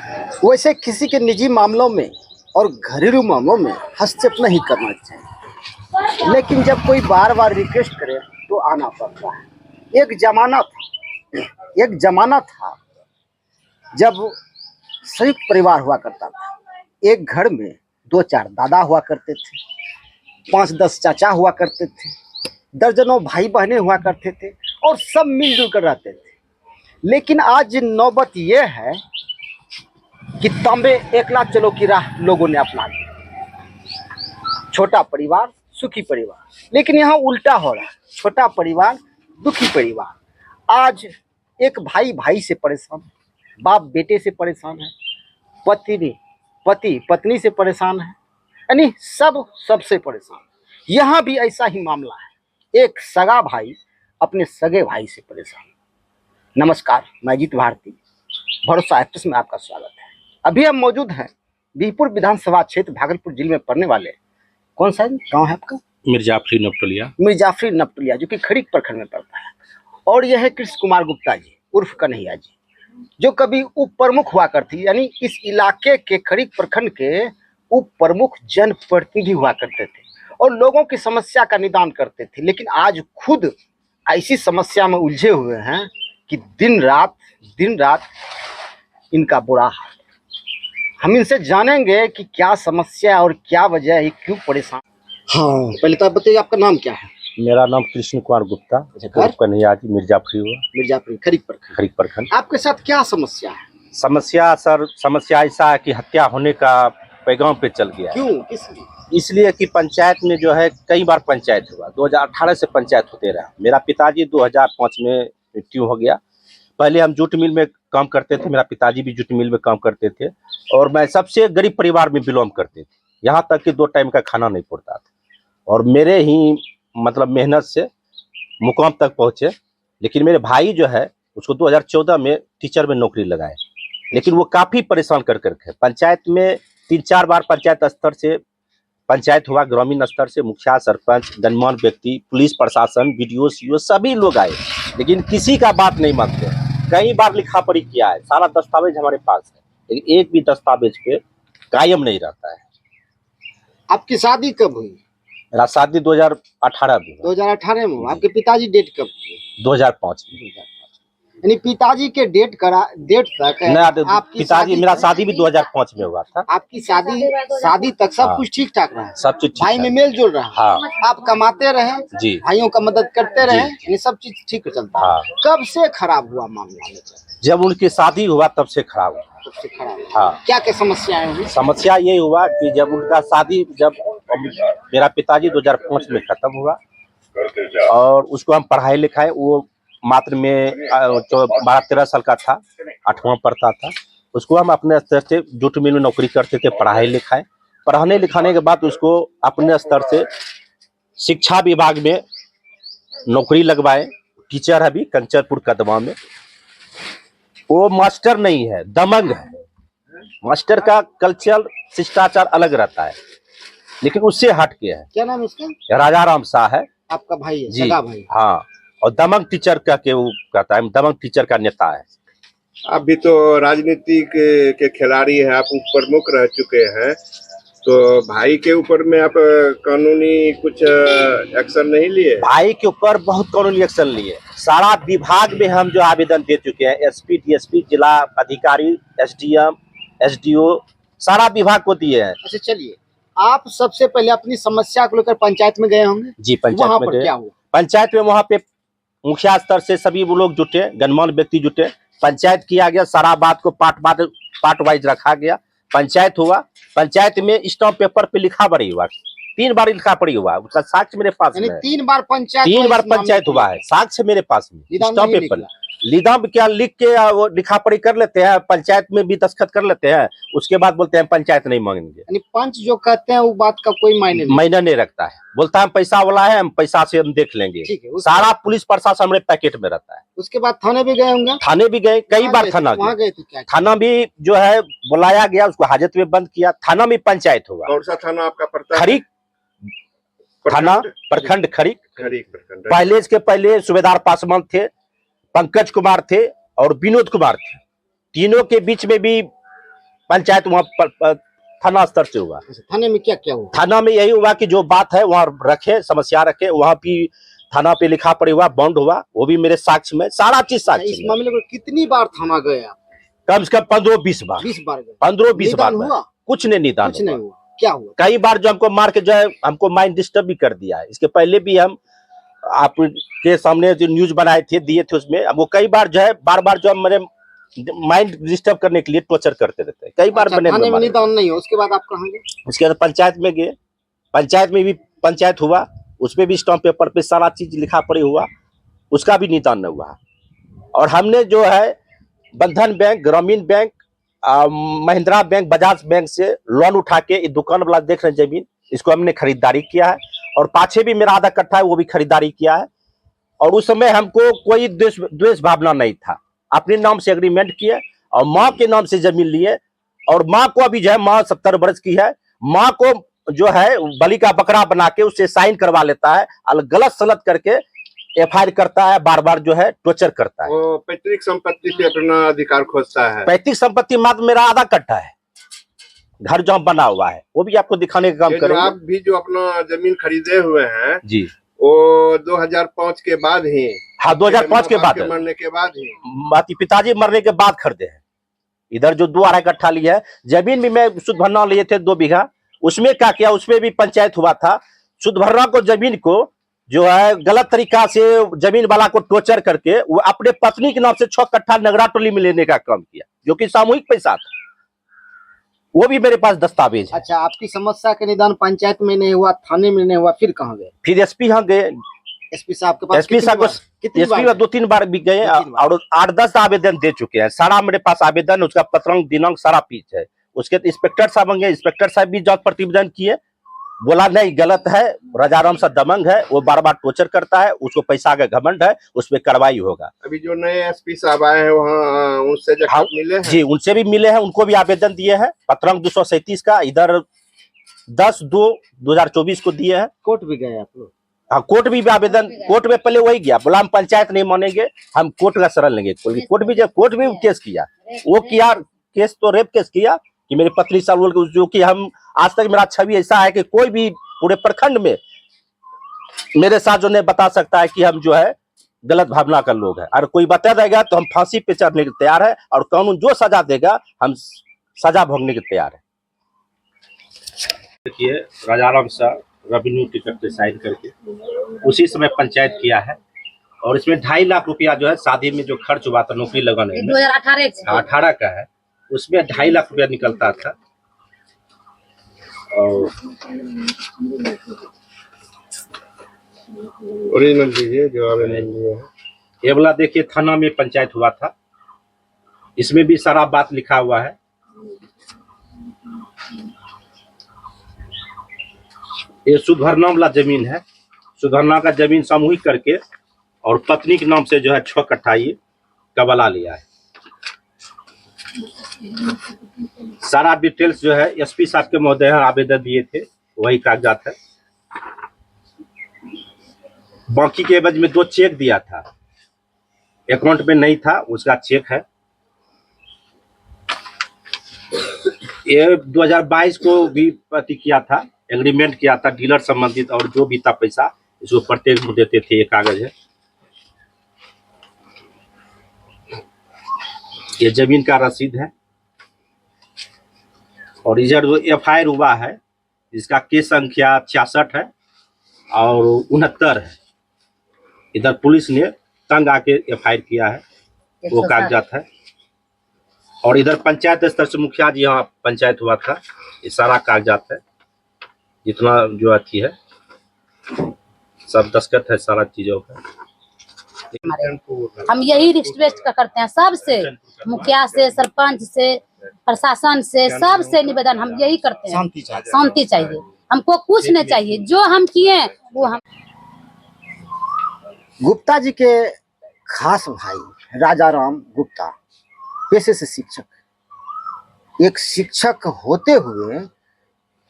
वैसे किसी के निजी मामलों में और घरेलू मामलों में हस्तक्षेप नहीं करना चाहिए, लेकिन जब कोई बार बार रिक्वेस्ट करे तो आना पड़ता है। एक जमाना था जब संयुक्त परिवार हुआ करता था। एक घर में 2-4 दादा हुआ करते थे, 5-10 चाचा हुआ करते थे, दर्जनों भाई बहनें हुआ करते थे और सब मिलजुल कर रहते थे। लेकिन आज नौबत यह है कि तांबे एकला चलो की राह लोगों ने अपना ली। छोटा परिवार सुखी परिवार, लेकिन यहाँ उल्टा हो रहा है, छोटा परिवार दुखी परिवार। आज एक भाई भाई से परेशान है, बाप बेटे से परेशान है, पति पत्नी से परेशान है, यानी सब सबसे परेशान। यहाँ भी ऐसा ही मामला है, एक सगा भाई अपने सगे भाई से परेशान। नमस्कार, मैं अजीत भारती, भरोसा एक्सप्रेस में आपका स्वागत है। अभी हम मौजूद हैं बीहपुर विधानसभा क्षेत्र भागलपुर जिले में पड़ने वाले, कौन सा गांव है आपका? मिर्जाफरी नपटुलिया, जो कि खरीक प्रखंड में पड़ता है। और यह है कृष्ण कुमार गुप्ता जी उर्फ कन्हैया जी, जो कभी उप प्रमुख हुआ करती, यानी इस इलाके के खरीक प्रखंड के उप प्रमुख जनप्रतिनिधि हुआ करते थे और लोगों की समस्या का निदान करते थे। लेकिन आज खुद ऐसी समस्या में उलझे हुए हैं कि दिन रात इनका बुरा हाल। हम इनसे जानेंगे कि क्या समस्या और क्या वजह है, क्यों परेशान। हाँ, पहले तो आप बताइए, आपका नाम क्या है? मेरा नाम कृष्ण कुमार गुप्ता, कन्हैया जी, मिर्जाफरी खरीक प्रखंड। आपके साथ क्या समस्या है? समस्या ऐसा है कि हत्या होने का पैगाम पे चल गया। क्यों, किस लिए? इसलिए कि पंचायत में जो है कई बार पंचायत हुआ, 2018 से पंचायत होते रहा। मेरा पिताजी 2005 में मृत्यु हो गया। पहले हम जूट मिल में काम करते थे, मेरा पिताजी भी जूट मिल में काम करते थे और मैं सबसे गरीब परिवार में बिलोंग करते थे। यहाँ तक कि 2 टाइम का खाना नहीं पड़ता था और मेरे ही मतलब मेहनत से मुकाम तक पहुँचे। लेकिन मेरे भाई जो है उसको 2014 में टीचर में नौकरी लगाए, लेकिन वो काफ़ी परेशान कर करके पंचायत में 3-4 बार पंचायत स्तर से पंचायत हुआ, ग्रामीण स्तर से मुखिया, सरपंच, गणमान्य व्यक्ति, पुलिस प्रशासन, बीडीओ, सीओ सभी लोग आए, लेकिन किसी का बात नहीं मानते। कई बार लिखा पढ़ी किया है, सारा दस्तावेज हमारे पास है, लेकिन एक भी दस्तावेज पे कायम नहीं रहता है। आपकी शादी कब हुई? मेरा शादी 2018 में। 2018 में? आपके पिताजी डेट कब हुए? 2005 में। यानी पिताजी के डेट तक आपकी पिताजी, मेरा शादी भी 2005 में हुआ था। आपकी शादी तक सब कुछ ठीक ठाक रहा, सब चीज भाई में मेल जोल रहा। हाँ। आप कमाते रहे जी, भाइयों का मदद करते रहे, ये सब चीज ठीक चलता। हाँ। कब से खराब हुआ मामला? जब उनकी शादी हुआ तब से खराब हुआ। सबसे खराब। हाँ। क्या क्या समस्याएं हुई? समस्या ये हुआ कि जब उनका शादी, जब मेरा पिताजी 2005 में खत्म हुआ और उसको हम पढ़ाई लिखाए, वो मात्र में 12-13 साल का था, 8वां पढ़ता था। उसको हम अपने स्तर से जूट मिल में नौकरी करते थे, पढ़ाई लिखाए। पढ़ाने लिखाने के बाद उसको अपने स्तर से शिक्षा विभाग में नौकरी लगवाए। टीचर है अभी कंचनपुर कदवा में। वो मास्टर नहीं है, दमंग है। मास्टर का कल्चर शिष्टाचार अलग रहता है, लेकिन उससे हट के है। क्या नाम है उसका? राजा राम शाह है। आपका भाई है? जी, सगा भाई। हाँ। और दमंग टीचर का के वो कहता है, दमंग टीचर का नेता है। अभी तो राजनीति के खिलाड़ी हैं, आप प्रमुख रह चुके हैं, तो भाई के ऊपर में आप कानूनी कुछ एक्शन नहीं लिए? भाई के ऊपर बहुत कानूनी एक्शन लिए। सारा विभाग में हम जो आवेदन दे चुके हैं, एसपी, डीएसपी, जिला अधिकारी, एसडीएम, एसडीओ, सारा विभाग को दिए हैं। अच्छा, चलिए, आप सबसे पहले अपनी समस्या को लेकर पंचायत में गए होंगे? जी, पंचायत में गए। क्या हुआ पंचायत में वहाँ पे मुखिया स्तर से सभी वो लोग जुटे, गणमान्य व्यक्ति जुटे, पंचायत किया गया। सारा बात को पार्ट वाइज रखा गया। पंचायत हुआ। पंचायत में स्टाम्प पेपर पे लिखा पढ़ी हुआ, 3 बार लिखा पढ़ी हुआ। उसका साक्ष्य मेरे पास है। 3 बार पंचायत हुआ है, साक्ष्य मेरे पास में, स्टाम्प पेपर। लिदाम क्या लिख के वो लिखा पढ़ी कर लेते हैं, पंचायत में भी दस्तखत कर लेते हैं, उसके बाद बोलते हैं पंचायत नहीं मांगेंगे। यानी पंच जो कहते हैं वो बात का कोई मायने नहीं रखता है। बोलता है हम पैसा वाला है, हम पैसा से हम देख लेंगे। सारा पुलिस प्रशासन हमारे पैकेट में रहता है। उसके बाद थाने भी गए होंगे? थाने भी गए, कई बार थाना गए। थाना भी जो है बुलाया गया, उसको हाजत में बंद किया। थाना में पंचायत हुआ। कौन सा थाना आपका पड़ता है? खरीक थाना, प्रखंड खरीक प्रखंड। पहले इसके पहले सूबेदार पासवान थे, पंकज कुमार थे और विनोद कुमार थे। तीनों के बीच में भी पंचायत वहाँ थाना स्तर से हुआ। थाने में क्या क्या हुआ? थाना में यही हुआ कि जो बात है वहाँ रखे, समस्या रखे, वहाँ भी थाना पे लिखा पड़े हुआ, बॉन्ड हुआ, वो भी मेरे साक्ष्य में, सारा चीज इस साक्ष्य में। मामले में कितनी बार थाना गए आप? कम से कम 15-20 बार, 20 बार गए। 15-20 बार निदान हुआ? कुछ नहीं निदान कुछ नहीं हुआ। क्या हुआ? कई बार जो हमको मार के जो है हमको माइंड डिस्टर्ब भी कर दिया है। इसके पहले भी हम आपके सामने जो न्यूज बनाए थे, दिए थे, उसमें वो कई बार जो है बार जो मेरे माइंड डिस्टर्ब करने के लिए टॉर्चर करते रहते हैं। कई बार अच्छा, मैंने थाने में निदान नहीं हो, उसके बाद आप कहाँ गए? उसके बाद पंचायत में गए, पंचायत में भी पंचायत हुआ, उसमें भी स्टाम्प पेपर पे सारा चीज लिखा पड़ी हुआ, उसका भी निदान नहीं हुआ। और हमने जो है बंधन बैंक, ग्रामीण bank, Mahindra bank, Bajaj bank से लोन उठा के ये दुकान वाला देख रहे हैं जमीन, इसको हमने खरीदारी किया है। और पाछे भी मेरा आधा कट्ठा है, वो भी खरीदारी किया है। और उस समय हमको कोई द्वेष भावना नहीं था, अपने नाम से एग्रीमेंट किए और माँ के नाम से जमीन लिए। और माँ को अभी जो है, माँ 70 वर्ष की है, माँ को जो है बलि का बकरा बना के उससे साइन करवा लेता है और गलत सलत करके FIR करता है, बार जो है टॉर्चर करता है। वो पैतृक संपत्ति पे अपना अधिकार खोजता है। पैतृक संपत्ति मात्र मेरा आधा कट्ठा है, घर जहाँ बना हुआ है, वो भी आपको दिखाने का काम करेंगे। आप भी जो अपना जमीन खरीदे हुए हैं जी, वो 2005 के बाद ही? हाँ, 2005 के बाद, मरने के बाद ही? माती पिताजी मरने के बाद खरीदे हैं। इधर जो 2 अढ़ाई कट्ठा लिया है जमीन भी, मैं शुद्ध भरना लिए थे 2 बीघा, उसमें क्या किया, उसमें भी पंचायत हुआ था। शुद्ध भरना को जमीन को जो है गलत तरीका से जमीन वाला को टॉर्चर करके वो अपने पत्नी के नाम से 6 कट्ठा नगरा टोली में लेने का काम किया, जो कि सामूहिक पैसा था। वो भी मेरे पास दस्तावेज है। अच्छा, आपकी समस्या का निदान पंचायत में नहीं हुआ, थाने में नहीं हुआ, फिर कहाँ गए? फिर SP यहाँ गए, SP साहब के पास SP साहब को, SP में 2-3 बार भी गए और 8-10 आवेदन दे चुके हैं। सारा मेरे पास आवेदन, उसका पत्रांक दिनांक सारा पीछ है। उसके इंस्पेक्टर साहब होंगे, इंस्पेक्टर साहब भी जांच प्रतिवेदन किए, बोला नहीं गलत है, राजाराम सा दबंग है, वो बार टॉर्चर करता है, उसको पैसा का घमंड है, उस पर कार्रवाई होगा। अभी जो नए SP साहब आए हैं वहाँ उनसे जब आप मिले हैं? जी, उनसे भी मिले हैं, उनको भी आवेदन दिए हैं, पत्रांक 237 का, इधर 10/2/2024 को दिए हैं। कोर्ट भी गए आप लोग? हाँ, कोर्ट भी आवेदन, कोर्ट में पहले वही गया, बोला हम पंचायत नहीं मानेंगे, हम कोर्ट का शरण लेंगे। कोर्ट भी, जब कोर्ट में केस किया, वो किया केस, तो रेप केस किया कि मेरी पत्नी साहब, जो कि हम आज तक मेरा छवि ऐसा है कि कोई भी पूरे प्रखंड में मेरे साथ जो नहीं बता सकता है कि हम जो है गलत भावना का लोग है। और कोई बता देगा तो हम फांसी पे चढ़ने के तैयार है, और कानून जो सजा देगा हम सजा भोगने के तैयार है। देखिए, राजाराम साहब रेवेन्यू टिकट पे साइन करके उसी समय पंचायत किया है। और इसमें 2.5 लाख रुपया जो है शादी में जो खर्च हुआ था नौकरी लगाने में, 2018 का है, उसमें 2.5 लाख रुपया निकलता था। और ओरिजिनल दीजिए जो आवेदन दिए हैं। ये वाला देखिए, थाना में पंचायत हुआ था, इसमें भी सारा बात लिखा हुआ है। ये सुधरना वाला जमीन है, सुधरना का जमीन सामूहिक करके और पत्नी के नाम से जो है 6 कट्ठा ये कबला लिया है। सारा डिटेल्स जो है SP साहब के महोदय आवेदन दिए थे, वही कागजात है। बाकी के एवज में 2 चेक दिया था, अकाउंट में नहीं था, उसका चेक है। ये 2022 को भी पति किया था, एग्रीमेंट किया था, डीलर संबंधित, और जो भी था पैसा इसको प्रत्येक को देते थे। ये कागज है, ये जमीन का रसीद है। और इधर जो FIR हुआ है, इसका केस संख्या 66 है और 69 है। इधर पुलिस ने तंग आके FIR किया है, वो कागजात है। और इधर पंचायत स्तर से मुखिया जी यहाँ पंचायत हुआ था, ये सारा कागजात है, जितना जो अथी है सब दस्तखत है सारा चीजों का। हम यही रिक्वेस्ट करते हैं सबसे, मुखिया से, सरपंच से, प्रशासन से, सबसे निवेदन हम यही करते हैं, शांति चाहिए, हमको कुछ नहीं चाहिए, जो हम किए वो हम। गुप्ता जी के खास भाई राजाराम गुप्ता पेशे से शिक्षक, एक शिक्षक होते हुए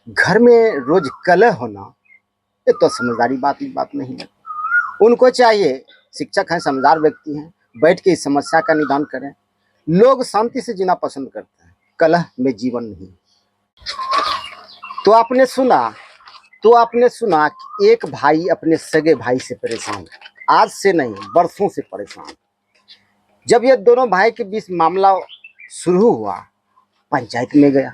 घर में रोज कलह होना, ये तो समझदारी बात नहीं है। उनको चाहिए, शिक्षक हैं, समझदार व्यक्ति हैं, बैठ के इस समस्या का निदान करें। लोग शांति से जीना पसंद करते हैं, कलह में जीवन नहीं। तो आपने सुना कि एक भाई अपने सगे भाई से परेशान है, आज से नहीं बरसों से परेशान। जब ये दोनों भाई के बीच मामला शुरू हुआ, पंचायत में गया,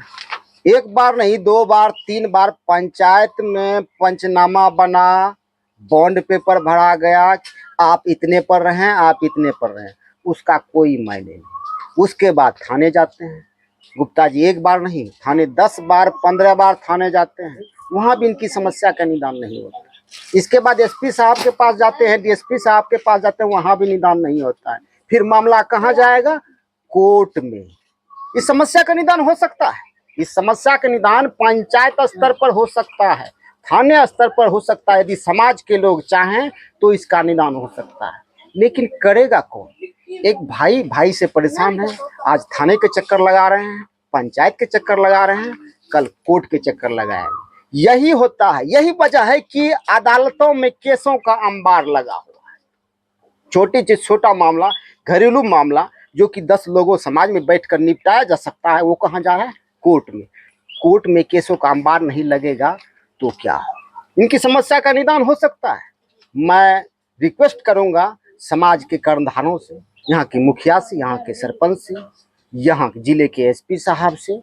एक बार नहीं 2 बार 3 बार पंचायत में पंचनामा बना, बॉन्ड पेपर भरा गया, आप इतने पर रहें, आप इतने पर रहें, उसका कोई मायने नहीं। उसके बाद थाने जाते हैं, गुप्ता जी एक बार नहीं थाने 10 बार 15 बार थाने जाते हैं, वहाँ भी इनकी समस्या का निदान नहीं होता। इसके बाद एसपी साहब के पास जाते हैं, डीएसपी साहब के पास जाते हैं, वहाँ भी निदान नहीं होता है। फिर मामला कहाँ जाएगा? कोर्ट में। इस समस्या का निदान हो सकता है, इस समस्या का निदान पंचायत स्तर पर हो सकता है, थाने स्तर पर हो सकता है। यदि समाज के लोग चाहें तो इसका निदान हो सकता है, लेकिन करेगा कौन? एक भाई भाई से परेशान है, आज थाने के चक्कर लगा रहे हैं, पंचायत के चक्कर लगा रहे हैं, कल कोर्ट के चक्कर लगाएंगे। यही होता है, यही वजह है कि अदालतों में केसों का अंबार लगा हुआ है। छोटी से छोटा मामला, घरेलू मामला जो कि 10 लोगों समाज में बैठकर निपटाया जा सकता है, वो कहाँ जा रहा है? कोर्ट में। कोर्ट में केसों का अंबार नहीं लगेगा तो क्या होगा? इनकी समस्या का निदान हो सकता है। मैं रिक्वेस्ट करूंगा समाज के कर्णधारों से, यहाँ के मुखिया से, यहाँ के सरपंच से, यहाँ जिले के एसपी साहब से,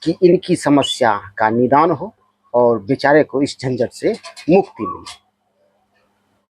कि इनकी समस्या का निदान हो और बेचारे को इस झंझट से मुक्ति मिले।